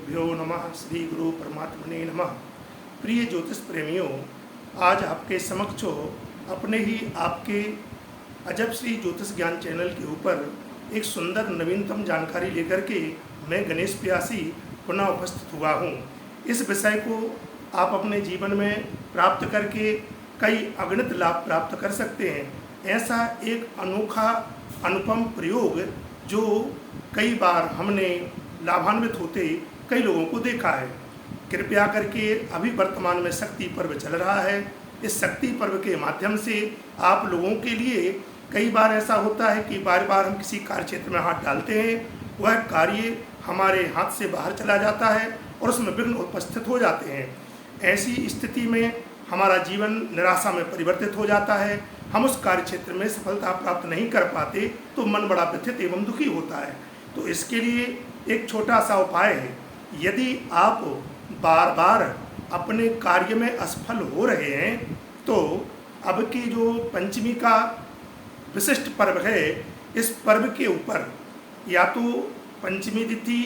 गुरुभ्यो नमः। श्री गुरु परमात्मने नमः। प्रिय ज्योतिष प्रेमियों, आज आपके समक्ष अपने ही आपके अजब श्री ज्योतिष ज्ञान चैनल के ऊपर एक सुंदर नवीनतम जानकारी लेकर के मैं गणेश प्यासी पुनः उपस्थित हुआ हूँ। इस विषय को आप अपने जीवन में प्राप्त करके कई अगणित लाभ प्राप्त कर सकते हैं। ऐसा एक अनोखा अनुपम प्रयोग जो कई बार हमने लाभान्वित होते कई लोगों को देखा है। कृपया करके अभी वर्तमान में शक्ति पर्व चल रहा है। इस शक्ति पर्व के माध्यम से आप लोगों के लिए कई बार ऐसा होता है कि बार बार हम किसी कार्य क्षेत्र में हाथ डालते हैं, वह कार्य हमारे हाथ से बाहर चला जाता है और उसमें विघ्न उपस्थित हो जाते हैं। ऐसी स्थिति में हमारा जीवन निराशा में परिवर्तित हो जाता है। हम उस कार्य क्षेत्र में सफलता प्राप्त नहीं कर पाते तो मन बड़ा व्यथित एवं दुखी होता है। तो इसके लिए एक छोटा सा उपाय है। यदि आप बार बार अपने कार्य में असफल हो रहे हैं तो अब की जो पंचमी का विशिष्ट पर्व है, इस पर्व के ऊपर या तो पंचमी तिथि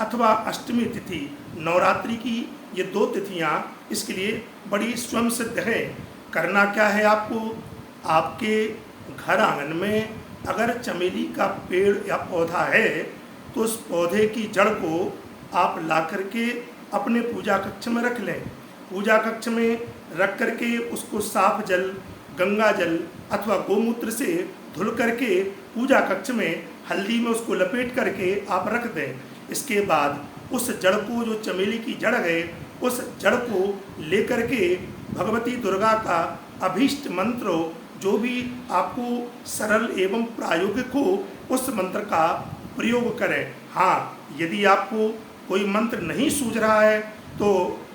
अथवा अष्टमी तिथि, नवरात्रि की ये दो तिथियां इसके लिए बड़ी स्वयं सिद्ध है। करना क्या है, आपको आपके घर आंगन में अगर चमेली का पेड़ या पौधा है तो उस पौधे की जड़ को आप ला करके अपने पूजा कक्ष में रख लें। पूजा कक्ष में रख करके उसको साफ जल, गंगा जल अथवा गोमूत्र से धुल करके पूजा कक्ष में हल्दी में उसको लपेट करके आप रख दें। इसके बाद उस जड़ को, जो चमेली की जड़ है, उस जड़ को लेकर के भगवती दुर्गा का अभीष्ट मंत्र जो भी आपको सरल एवं प्रायोगिक हो, उस मंत्र का प्रयोग करें। हाँ, यदि आपको कोई मंत्र नहीं सूझ रहा है तो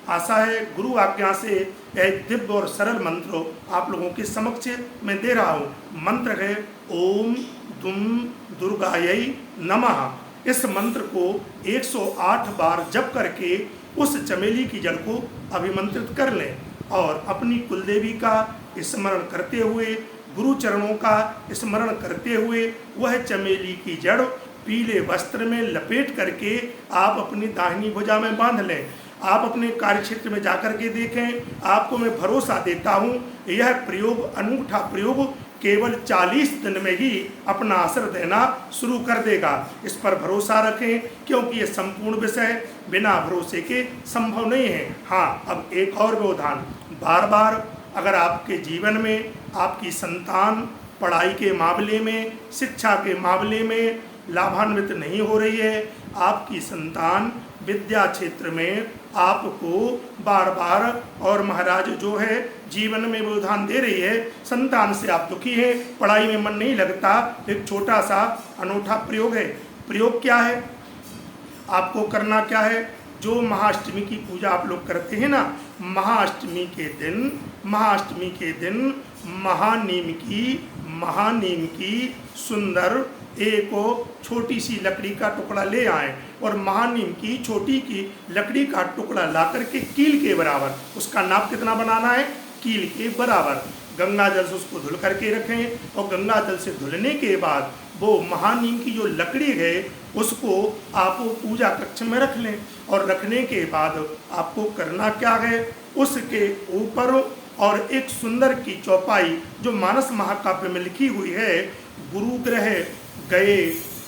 आशा है गुरु आज्ञा से एक दिव्य और सरल मंत्र आप लोगों के समक्ष मैं दे रहा हूँ। मंत्र है ओम दुम दुर्गायै नमः। इस मंत्र को 108 बार जप करके उस चमेली की जड़ को अभिमंत्रित कर लें और अपनी कुलदेवी का स्मरण करते हुए, गुरु चरणों का स्मरण करते हुए वह चमेली की जड़ पीले वस्त्र में लपेट करके आप अपनी दाहिनी भुजा में बांध लें। आप अपने कार्य क्षेत्र में जाकर के देखें। आपको मैं भरोसा देता हूँ, यह प्रयोग, अनूठा प्रयोग केवल 40 दिन में ही अपना असर देना शुरू कर देगा। इस पर भरोसा रखें क्योंकि ये संपूर्ण विषय बिना भरोसे के संभव नहीं है। हाँ, अब एक और व्यवधान, बार बार अगर आपके जीवन में आपकी संतान पढ़ाई के मामले में, शिक्षा के मामले में लाभान्वित नहीं हो रही है, आपकी संतान विद्या क्षेत्र में आपको बार बार और महाराज जो है जीवन में व्यवधान दे रही है, संतान से आप दुखी हैं, पढ़ाई में मन नहीं लगता, एक छोटा सा अनूठा प्रयोग है। प्रयोग क्या है, आपको करना क्या है, जो महाअष्टमी की पूजा आप लोग करते हैं ना, महाअष्टमी के दिन महानीम की सुंदर एक छोटी सी लकड़ी का टुकड़ा ले आएं और महानीम की छोटी की लकड़ी का टुकड़ा ला करके कील के बराबर, उसका नाप कितना बनाना है, कील के बराबर, गंगा जल से उसको धुल करके रखें और गंगा जल से धुलने के बाद वो महानीम की जो लकड़ी है उसको आप पूजा कक्ष में रख लें। और रखने के बाद आपको करना क्या है, उसके ऊपर और एक सुंदर की चौपाई जो मानस महाकाव्य में लिखी हुई है, गुरु ग्रह गए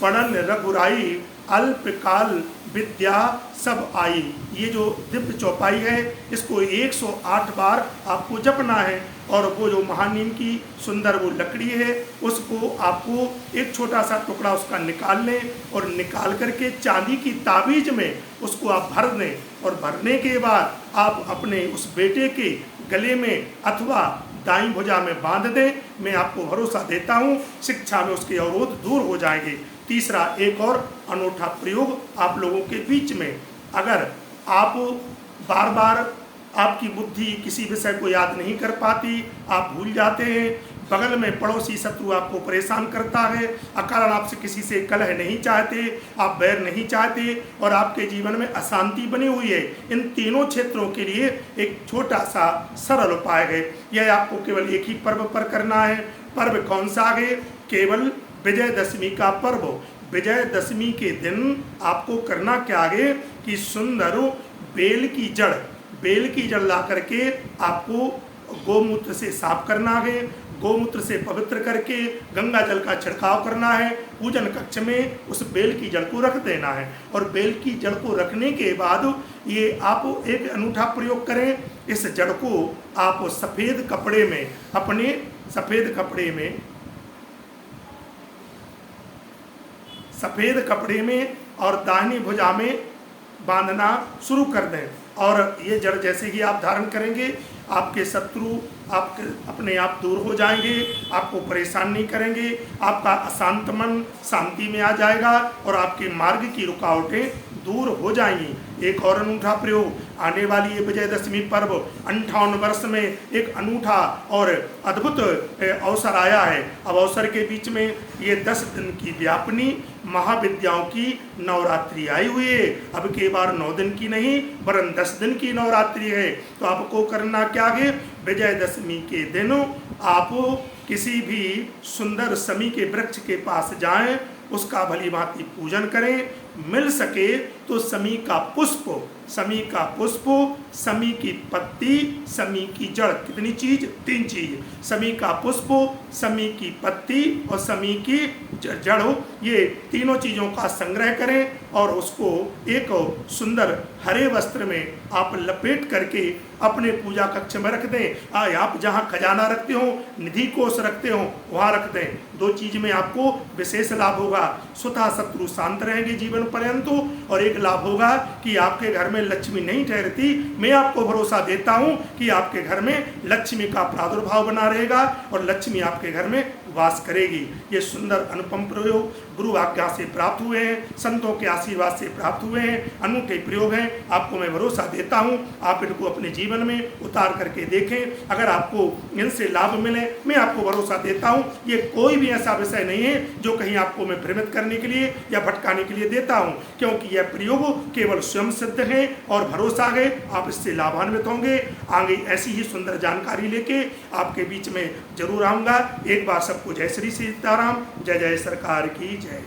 पढ़न रघुराई अल्पकाल विद्या सब आई, ये जो दिव्य चौपाई है इसको 108 बार आपको जपना है। और वो जो महानीम की सुंदर वो लकड़ी है उसको आपको एक छोटा सा टुकड़ा उसका निकाल लें और निकाल करके चांदी की ताबीज में उसको आप भर दें और भरने के बाद आप अपने उस बेटे के गले में अथवा दाई भुजा में बांध दें। मैं आपको भरोसा देता हूँ शिक्षा में उसके अवरोध दूर हो जाएंगे। तीसरा एक और अनूठा प्रयोग आप लोगों के बीच में, अगर आप बार बार आपकी बुद्धि किसी विषय को याद नहीं कर पाती, आप भूल जाते हैं, बगल में पड़ोसी शत्रु आपको परेशान करता है, अकारण आपसे किसी से कलह नहीं चाहते, आप बैर नहीं चाहते और आपके जीवन में अशांति बनी हुई है, इन तीनों क्षेत्रों के लिए एक छोटा सा सरल उपाय है। यह आपको केवल एक ही पर्व पर करना है। पर्व कौन सा है, केवल विजयदशमी का पर्व। विजयदशमी के दिन आपको करना क्या आगे कि सुंदर बेल की जड़ ला करके आपको गोमूत्र से साफ करना है, गोमूत्र से पवित्र करके गंगा जल का छिड़काव करना है, पूजन कक्ष में उस बेल की जड़ को रख देना है। और बेल की जड़ को रखने के बाद ये आप एक अनूठा प्रयोग करें, इस जड़ को आप सफ़ेद कपड़े में, अपने सफ़ेद कपड़े में और दाहिनी भुजा में बांधना शुरू कर दें। और ये जड़ जैसे ही आप धारण करेंगे, आपके शत्रु आपके अपने आप दूर हो जाएंगे, आपको परेशान नहीं करेंगे, आपका अशांत मन शांति में आ जाएगा और आपके मार्ग की रुकावटें दूर हो जाएंगी। एक और अनूठा प्रयोग, आने वाली ये विजयदशमी पर्व 58 वर्ष में एक अनूठा और अद्भुत अवसर आया है। अब अवसर के बीच में ये 10 दिन की व्यापनी महाविद्याओं की नवरात्रि आई हुई है। अब के बार 9 दिन की नहीं वरन 10 दिन की नवरात्रि है। तो आपको करना क्या है, विजयदशमी के दिन आप किसी भी सुंदर समी के वृक्ष के पास जाएं, उसका भली भांति पूजन करें, मिल सके तो समी का पुष्प, समी की पत्ती, समी की जड़, कितनी चीज, 3 चीज, समी का पुष्प, समी की पत्ती और समी की जड़, ये तीनों चीज़ों का संग्रह करें और उसको एक सुंदर हरे वस्त्र में आप लपेट करके अपने पूजा कक्ष में रख दें। आप जहाँ खजाना रखते हो, निधि कोष रखते हो, वहाँ रख दें। 2 चीज में आपको विशेष लाभ होगा, स्वतः शत्रु शांत रहेंगे जीवन पर्यंत, और एक लाभ होगा कि आपके घर में लक्ष्मी नहीं ठहरती। मैं आपको भरोसा देता हूँ कि आपके घर में लक्ष्मी का प्रादुर्भाव बना रहेगा और लक्ष्मी आपके घर में वास करेगी। ये सुंदर अनुपम प्रयोग गुरु आज्ञा से प्राप्त हुए हैं, संतों के आशीर्वाद से प्राप्त हुए हैं, अनूठे प्रयोग हैं। आपको मैं भरोसा देता हूँ, आप इनको अपने जीवन में उतार करके देखें। अगर आपको इनसे लाभ मिले, मैं आपको भरोसा देता हूँ ये कोई भी ऐसा विषय नहीं है जो कहीं आपको मैं भ्रमित करने के लिए या भटकाने के लिए देता हूँ, क्योंकि यह प्रयोग केवल स्वयं सिद्ध है और भरोसा है, आप इससे लाभान्वित होंगे। आगे ऐसी ही सुंदर जानकारी लेके आपके बीच में जरूर आऊँगा। एक बार सबको जय श्री सीताराम, जय जय सरकार की जय।